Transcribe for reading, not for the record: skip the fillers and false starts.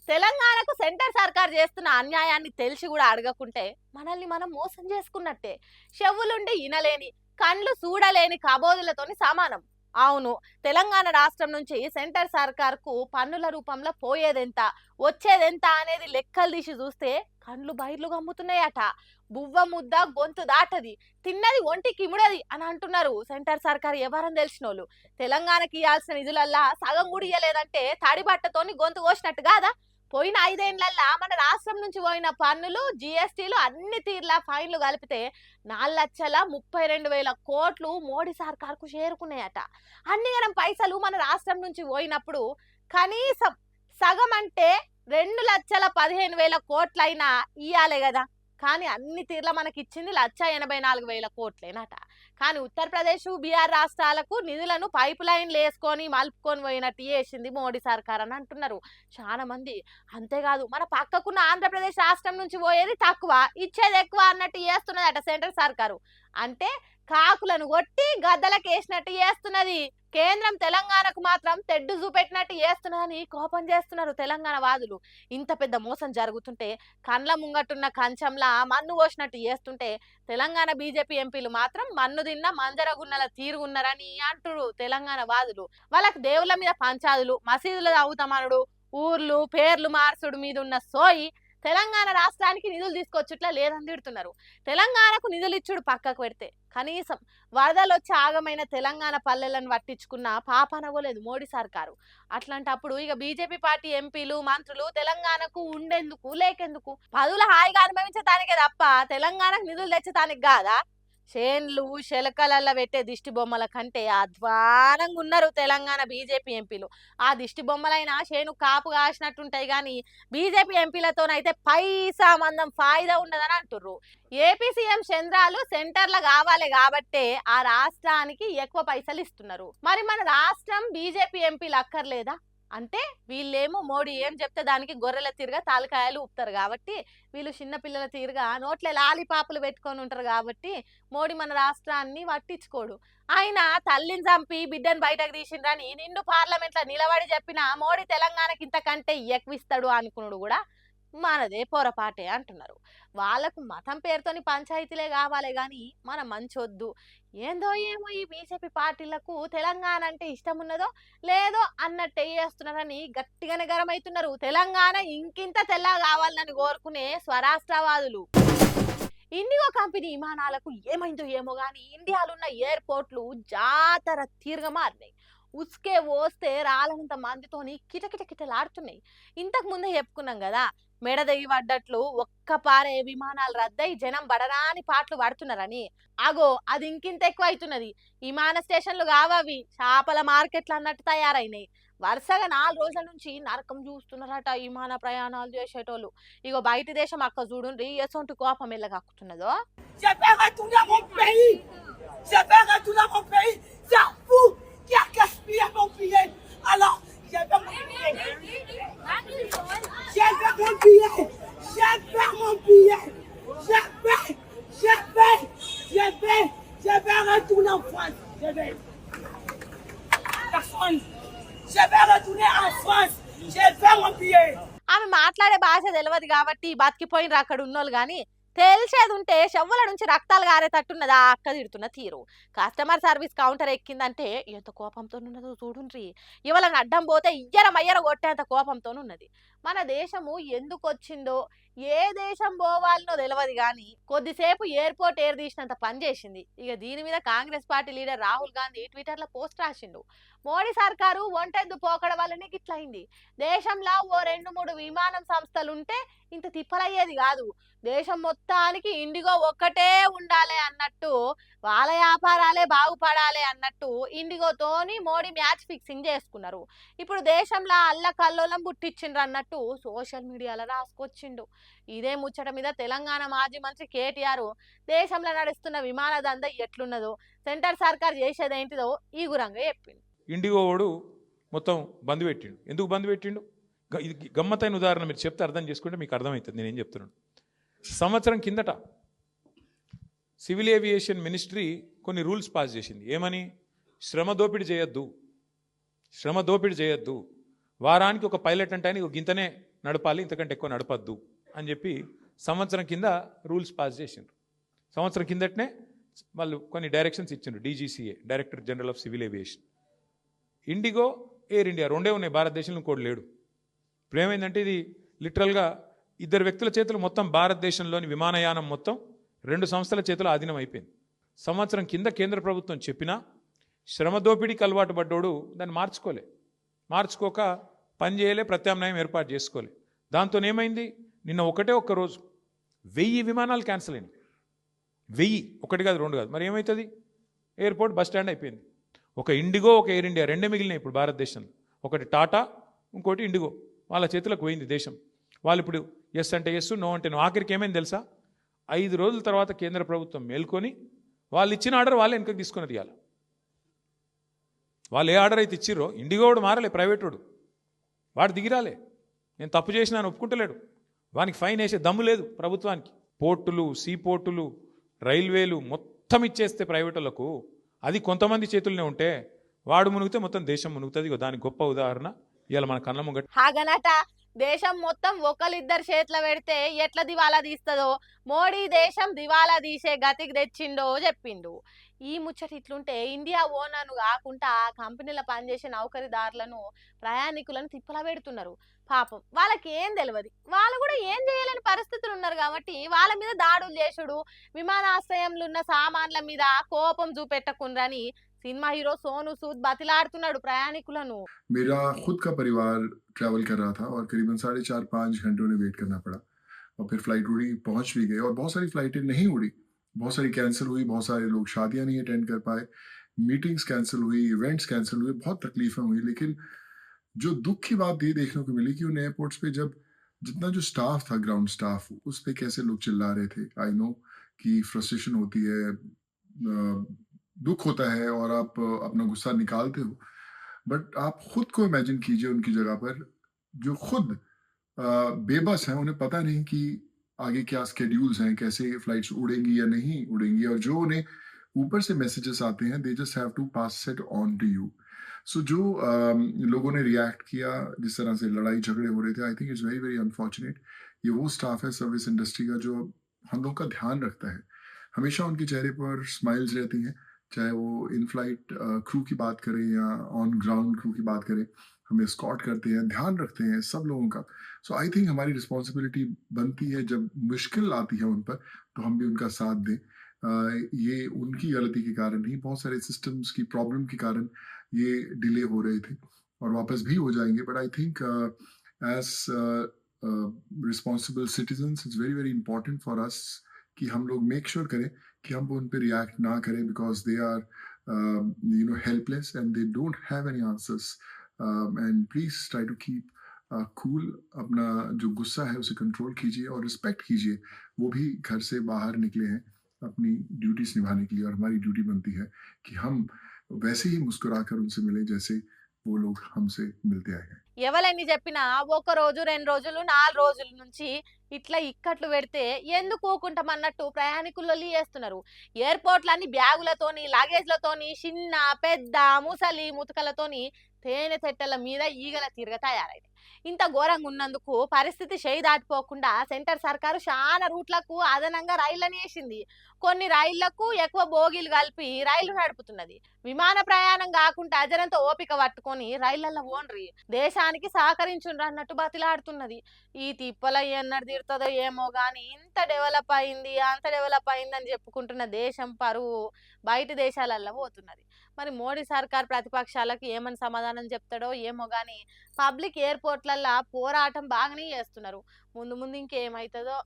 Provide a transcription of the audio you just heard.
తెలంగాణకు సెంటర్ సర్కార్ చేస్తున్న అన్యాయాన్ని తెలిసి కూడా అడగకుంటే మనల్ని మనం మోసం చేసుకున్నట్టే. చెవులుండి ఇనలేని, కండ్లు చూడలేని కబోదులతోని సమానం. అవును, తెలంగాణ రాష్ట్రం నుంచి సెంటర్ సర్కార్కు పన్నుల రూపంలో పోయేదెంత, వచ్చేదెంత అనేది లెక్కలు తీసి చూస్తే కండ్లు బయర్లు గమ్ముతున్నాయట. బువ్వ ముద్ద గొంతు దాటది, తిన్నది ఒంటికి ఇముడది అని అంటున్నారు సెంటర్ సర్కార్ ఎవరని తెలిసినోళ్ళు. తెలంగాణకి ఇవ్వాల్సిన నిధులల్లా సగం కూడా ఇయ్యలేదంటే తడి బట్టతోని గొంతు కోసినట్టు కాదా? పోయిన 5 ఏళ్లల్లా మన రాష్ట్రం నుంచి పోయిన పన్నులు, జీఎస్టీలు అన్ని తీర్ల ఫైన్లు కలిపితే 4,32,000 కోట్లు మోడీ సర్కార్కు చేరుకున్నాయట. అన్ని గనం పైసలు మన రాష్ట్రం నుంచి పోయినప్పుడు కనీసం సగం అంటే 2,15,000 కోట్లైనా ఇయ్యాలే కదా. కానీ అన్ని తీర్ల మనకి ఇచ్చింది 1,84,000 కోట్లేనట. కానీ ఉత్తరప్రదేశ్, బీహార్ రాష్ట్రాలకు నిధులను పైప్ లైన్లు వేసుకొని మలుపుకొని పోయినట్టు చేసింది మోడీ సర్కార్ అని అంటున్నారు చాలా మంది. అంతేకాదు మన పక్కకున్న ఆంధ్రప్రదేశ్ రాష్ట్రం నుంచి పోయేది తక్కువ, ఇచ్చేది ఎక్కువ అన్నట్టు చేస్తున్నదట సెంట్రల్ సర్కారు. అంటే కాకులను కొట్టి గద్దలకు వేసినట్టు చేస్తున్నది. కేంద్రం తెలంగాణకు మాత్రం తెడ్డు చూపెట్టినట్టు చేస్తున్నదని కోపం చేస్తున్నారు తెలంగాణ వాదులు. ఇంత పెద్ద మోసం జరుగుతుంటే, కండ్ల ముంగట్టున్న కంచంలా మన్ను పోసినట్టు చేస్తుంటే, తెలంగాణ బీజేపీ ఎంపీలు మాత్రం మన్ను తిన్న మంజరగున్నల తీరుగున్నారని అంటున్నారు తెలంగాణ వాదులు. వాళ్ళకి దేవుళ్ళ మీద పంచాదులు, మసీదులు అవుతామనుడు, ఊర్లు పేర్లు మార్చుడు మీద ఉన్న సోయి తెలంగాణ రాష్ట్రానికి నిధులు తీసుకొచ్చుట్లా లేదని తిడుతున్నారు. తెలంగాణకు నిధులు ఇచ్చుడు పక్కకు పెడితే కనీసం వరదలు వచ్చి ఆగమైన తెలంగాణ పల్లెలను పట్టించుకున్న పాపనవ్వలేదు మోడీ సర్కారు. అట్లాంటప్పుడు ఇక బీజేపీ పార్టీ ఎంపీలు, మంత్రులు తెలంగాణకు ఉండేందుకు లేకెందుకు? పదుల హాయిగా అనుభవించటానికే తప్ప తెలంగాణకు నిధులు తెచ్చటానికి కాదా? చేన్లు శెలకలల్ల పెట్టే దిష్టి బొమ్మల కంటే అధ్వానంగా ఉన్నారు తెలంగాణ బీజేపీ ఎంపీలు. ఆ దిష్టి బొమ్మలైనా చేను కాపు కాసినట్టుంటాయి కానీ బీజేపీ ఎంపీలతోనైతే పైసా మందం ఫాయిదా ఉండదని అంటుర్రు. ఏపీ సీఎం చంద్రాలు సెంటర్ల కావాలి కాబట్టే ఆ రాష్ట్రానికి ఎక్కువ పైసలు ఇస్తున్నారు. మరి మన రాష్ట్రం బీజేపీ ఎంపీలు అక్కర్లేదా? అంటే వీళ్ళేమో మోడీ ఏం చెప్తే దానికి గొర్రెల తీరుగా తాలకాయలు ఊపుతారు కాబట్టి, వీళ్ళు చిన్నపిల్లల తీరుగా నోట్లే లాలిపాపులు పెట్టుకొని ఉంటారు కాబట్టి మోడీ మన రాష్ట్రాన్ని పట్టించుకోడు. ఆయన తల్లిని చంపి బిడ్డను బయటకు తీసిండ్రని నిండు పార్లమెంట్లో నిలబడి చెప్పిన మోడీ తెలంగాణకి ఇంతకంటే ఎక్కువిస్తాడు అనుకున్నాడు కూడా మనదే పొరపాటే అంటున్నారు. వాళ్ళకు మతం పేరుతోని పంచాయతీలే కావాలి కానీ మన మంచొద్దు. ఏందో ఏమో ఈ బీజేపీ పార్టీలకు తెలంగాణ అంటే ఇష్టం ఉన్నదో లేదో అన్నట్టే చేస్తున్నారని గట్టిగానే గరమవుతున్నారు తెలంగాణ ఇంకింత తెల్ల కావాలని కోరుకునే స్వరాష్ట్రవాదులు. ఇండిగో కంపెనీ విమానాలకు ఏమైందో ఏమో కానీ ఇండియాలో ఉన్న ఎయిర్పోర్ట్లు జాతర తీరుగా మారినాయి. ఉసుకే పోస్తే రాలనంత మందితోని కిటకిట కిటలాడుతున్నాయి. ఇంతకు ముందే చెప్పుకున్నాం కదా, మెడదగి పడ్డట్లు ఒక్క పారే విమానాలు రద్దయి జనం బడరాని పాటలు పడుతున్నారని. అగో అది ఇంకింత ఎక్కువ అవుతున్నది. విమాన స్టేషన్లు కావవి చేపల మార్కెట్లు అన్నట్టు తయారైనాయి. వరుసగా 4 రోజుల నుంచి నరకం చూస్తున్నారట విమాన ప్రయాణాలు చేసేటోళ్ళు. ఇగో బయట దేశం అక్క చూడుండ్రి ఎసొంటి కోపం ఎల్లగక్కుతున్నదో. qui a gaspillé mon billet. Alors, je vais mon billet. Je vais mon billet. Je vais mon billet. Je vais retourner en France. Je vais. Personne. Je vais retourner en France. Je vais mon billet. ఆమె మాట్లాడే భాష తెలియదు కాబట్టి బతికిపోయిన అక్కడ ఉన్నోళ్ళు కానీ తెలిసేది ఉంటే చెవుల నుంచి రక్తాలు గారేటట్టున్నదా అక్క తిడుతున్న తీరు. కస్టమర్ సర్వీస్ కౌంటర్ ఎక్కిందంటే ఎంత కోపంతో ఉన్నదో చూడుండ్రి. ఇవాళ అడ్డం పోతే మయ్యర కొట్టేంత కోపంతో ఉన్నది. మన దేశము ఎందుకు వచ్చిందో ఏ దేశం పోవాలనో తెలియదు కానీ కొద్దిసేపు ఎయిర్పోర్ట్ ఎయిర్ తీసినంత పని చేసింది. ఇక దీని మీద కాంగ్రెస్ పార్టీ లీడర్ రాహుల్ గాంధీ ట్విట్టర్లో పోస్ట్ రాసిండు. మోడీ సర్కారు ఒంటెద్దు పోకడ వల్లనే గిట్లయింది. దేశంలో ఓ 2-3 విమానం సంస్థలుంటే ఇంత తిప్పలయ్యేది కాదు. దేశం మొత్తానికి ఇండిగో ఒక్కటే ఉండాలి అన్నట్టు, వాళ్ళ వ్యాపారాలే బాగుపడాలి అన్నట్టు ఇండిగోతోని మోడీ మ్యాచ్ ఫిక్సింగ్ చేసుకున్నారు. ఇప్పుడు దేశంలో అల్లకల్లోలం పుట్టించిండ్రు అన్నట్టు సోషల్ మీడియాలో రాసుకొచ్చిండు. ఇదే ముచ్చట మీద తెలంగాణ మాజీ మంత్రి కేటీఆర్ దేశంలో నడుస్తున్న విమాన దందా ఎట్లున్నదో, సెంటర్ సర్కార్ చేసేదేంటిదో ఈ గురంగా చెప్పిండు. ఇండిగో వాడు మొత్తం బంద్ పెట్టిండు. ఎందుకు బంద్ పెట్టిండు? ఇది గమ్మత్తైన ఉదాహరణ మీరు చెప్తే అర్థం చేసుకుంటే మీకు అర్థమవుతుంది నేనేం చెప్తున్నాను. సంవత్సరం కిందట సివిల్ ఏవియేషన్ మినిస్ట్రీ కొన్ని రూల్స్ పాస్ చేసింది. ఏమని? శ్రమ దోపిడీ చేయొద్దు, వారానికి ఒక పైలట్ అంటే ఆయన గింతనే నడపాలి, ఇంతకంటే ఎక్కువ నడపద్దు అని చెప్పి సంవత్సరం కింద రూల్స్ పాస్ చేసిండ్రు. సంవత్సరం కిందటనే వాళ్ళు కొన్ని డైరెక్షన్స్ ఇచ్చిండ్రు. DGCA, director general of civil aviation. IndiGo, air India రెండే ఉన్నాయి భారతదేశంలో, ఇంకోటి లేడు. ఇప్పుడు ఏమైందంటే ఇది లిటరల్గా ఇద్దరు వ్యక్తుల చేతులు మొత్తం భారతదేశంలోని విమానయానం మొత్తం 2 సంస్థల చేతులు ఆధీనం అయిపోయింది. సంవత్సరం కింద కేంద్ర ప్రభుత్వం చెప్పినా శ్రమ దోపిడీకి అలవాటు పడ్డోడు దాన్ని మార్చుకోక పని చేయలే, ప్రత్యామ్నాయం ఏర్పాటు చేసుకోలే. దాంతో ఏమైంది, నిన్న ఒక్క రోజు 1000 విమానాలు క్యాన్సిల్ అయినాయి. 1000, ఒకటి కాదు, 2 కాదు. మరి ఏమవుతుంది, ఎయిర్పోర్ట్ బస్ స్టాండ్ అయిపోయింది. ఒక ఇండిగో, ఒక ఎయిర్ ఇండియా రెండే మిగిలినాయి ఇప్పుడు భారతదేశంలో. ఒకటి టాటా, ఇంకోటి ఇండిగో. వాళ్ళ చేతులకు పోయింది దేశం. వాళ్ళు ఇప్పుడు ఎస్ అంటే ఎస్, నో అంటే నో. ఆఖరికి ఏమైంది తెలుసా, 5 రోజుల తర్వాత కేంద్ర ప్రభుత్వం మేల్కొని వాళ్ళు ఇచ్చిన ఆర్డర్ వాళ్ళే వెనకకి తీసుకుని తీయాలి. వాళ్ళు ఏ ఆర్డర్ అయితే ఇచ్చిర్రో, ఇండిగో వాడు మారలే, ప్రైవేట్ వాడు దిగిరాలే. నేను తప్పు చేసినా అని ఒప్పుకుంటలేడు. వానికి ఫైన్ వేసే దమ్ము లేదు ప్రభుత్వానికి. పోర్టులు, సీ పోర్టులు, రైల్వేలు మొత్తం ఇచ్చేస్తే ప్రైవేట్ వాళ్ళకు, అది కొంతమంది చేతుల్లోనే ఉంటే వాడు మునిగితే మొత్తం దేశం మునుగుతుంది. దానికి గొప్ప ఉదాహరణ ఇవాళ మన కళ్ళ ముంగట. హాగనట దేశం మొత్తం ఒకళ్ళిద్దరు చేతిలో పెడితే ఎట్లా దివాలా తీస్తుందో మోడీ దేశం దివాలా తీసే గతికి తెచ్చిండో చెప్పిండు. ఈ ముచ్చట ఇట్లుంటే ఇండియా ఓనర్ను కాకుండా కంపెనీల పనిచేసే నౌకరీదారులను, ప్రయాణికులను తిప్పలా పెడుతున్నారు. పాపం వాళ్ళకి ఏం తెలియదు, వాళ్ళు కూడా ఏం చేయలేని పరిస్థితులు ఉన్నారు కాబట్టి వాళ్ళ మీద దాడులు చేసుడు, విమానాశ్రయంలో ఉన్న సామాన్ల మీద కోపం చూపెట్టకుండ్రని సినిమా హీరో సోను సూద్ బతిలాడుతున్నాడు ప్రయాణికులను. मेरा खुद का परिवार ट्रैवल कर रहा था और करीबन 4.5-5 घंटे उन्हें वेट करना पड़ा और फिर फ्लाइट उड़ी, पहुंच भी गए और बहुत सारी फ्लाइटें नहीं उड़ी, बहुत सारी कैंसिल हुई, बहुत सारे लोग शादियां नहीं अटेंड कर पाए, मीटिंग्स कैंसिल हुई, इवेंट्स कैंसिल हुए, बहुत तकलीफें हुई. लेकिन जो दुख की बात ये देखने को मिली कि उन एयरपोर्ट्स पे जब जितना जो स्टाफ था, ग्राउंड स्टाफ, उस पे कैसे लोग चिल्ला रहे थे. आई नो कि फ्रस्ट्रेशन होती है, दुख होता है और आप अपना गुस्सा निकालते हो, बट आप खुद को इमेजिन कीजिए उनकी जगह पर, जो खुद बेबस हैं, उन्हें पता नहीं कि आगे क्या स्केड्यूल्स हैं, कैसे फ्लाइट्स उड़ेंगी या नहीं उड़ेंगी, और जो उन्हें ऊपर से मैसेजेस आते हैं, they just have to pass it on to you. So जो लोगों ने रिएक्ट किया, जिस तरह से लड़ाई झगड़े हो रहे थे, I think it's very very unfortunate. ये वो स्टाफ है सर्विस इंडस्ट्री का जो हम लोग का ध्यान रखता है. हमेशा उनके चेहरे पर स्माइल्स रहती हैं, चाहे वो इन फ्लाइट क्रू की बात करें या ऑन ग्राउंड क्रू की बात करें. हम एस्कॉर्ट करते हैं, ध्यान रखते हैं सब लोगों का. सो आई थिंक हमारी रिस्पॉन्सिबिलिटी बनती है, जब मुश्किल आती है उन पर, तो हम भी उनका साथ दें. ये उनकी गलती के कारण नहीं, बहुत सारे सिस्टम्स की प्रॉब्लम के कारण ये डिले हो रहे थे और वापस भी हो जाएंगे. But I think as responsible citizens it's very very important for us कि हम लोग मेक श्योर करें कि हम उन पर रिएक्ट ना करें, because they are helpless and they don't have any answers. And please try to keep cool. अपना जो गुस्सा है उसे कंट्रोल कीजिए और रिस्पेक्ट कीजिए. वो भी घर से बाहर निकले हैं अपनी ड्यूटीज निभाने के लिए, और हमारी ड्यूटी बनती है कि हम वैसे ही मुस्कुराकर उनसे मिले जैसे वो लोग हमसे मिलते आए हैं. ఎవలని చెప్పినా 1 రోజు 2 రోజులు 4 రోజుల నుంచి ఇట్లా ఇక్కట్లు పెడితే ఎందుకు ఊకుంటామన్నట్టు ప్రయాణికులు చేస్తున్నారు. ఎయిర్పోర్ట్లన్నీ బ్యాగులతోని, లగేజ్లతోని, చిన్న పెద్ద ముసలి ముతకలతోని తేనె తెట్టల మీద ఈగల తిరగ తయారైంది. ఇంత ఘోరంగా ఉన్నందుకు పరిస్థితి చేయి దాటిపోకుండా సెంటర్ సర్కారు చాలా రూట్లకు అదనంగా రైళ్లను వేసింది. కొన్ని రైళ్లకు ఎక్కువ బోగీలు కలిపి రైళ్లు నడుపుతున్నది. విమాన ప్రయాణం కాకుండా అజరంతో ఓపిక పట్టుకొని రైళ్లలో ఓన్రి దేశానికి సహకరించుండ్రు అన్నట్టు బతిలాడుతున్నది. ఈ తిప్పల ఎన్నడు తీరుతుందో ఏమో గాని, ఇంత డెవలప్ అయింది అంత డెవలప్ అయిందని చెప్పుకుంటున్న దేశం పరువు బయట దేశాలలో పోతున్నది. మరి మోడీ సర్కార్ ప్రతిపక్షాలకు ఏమని సమాధానం చెప్తాడో ఏమో గాని, పబ్లిక్ ఎయిర్పోర్ట్లల్లో పోరాటం బాగానే చేస్తున్నారు. ముందు ముందు ఇంకేమైతుందో.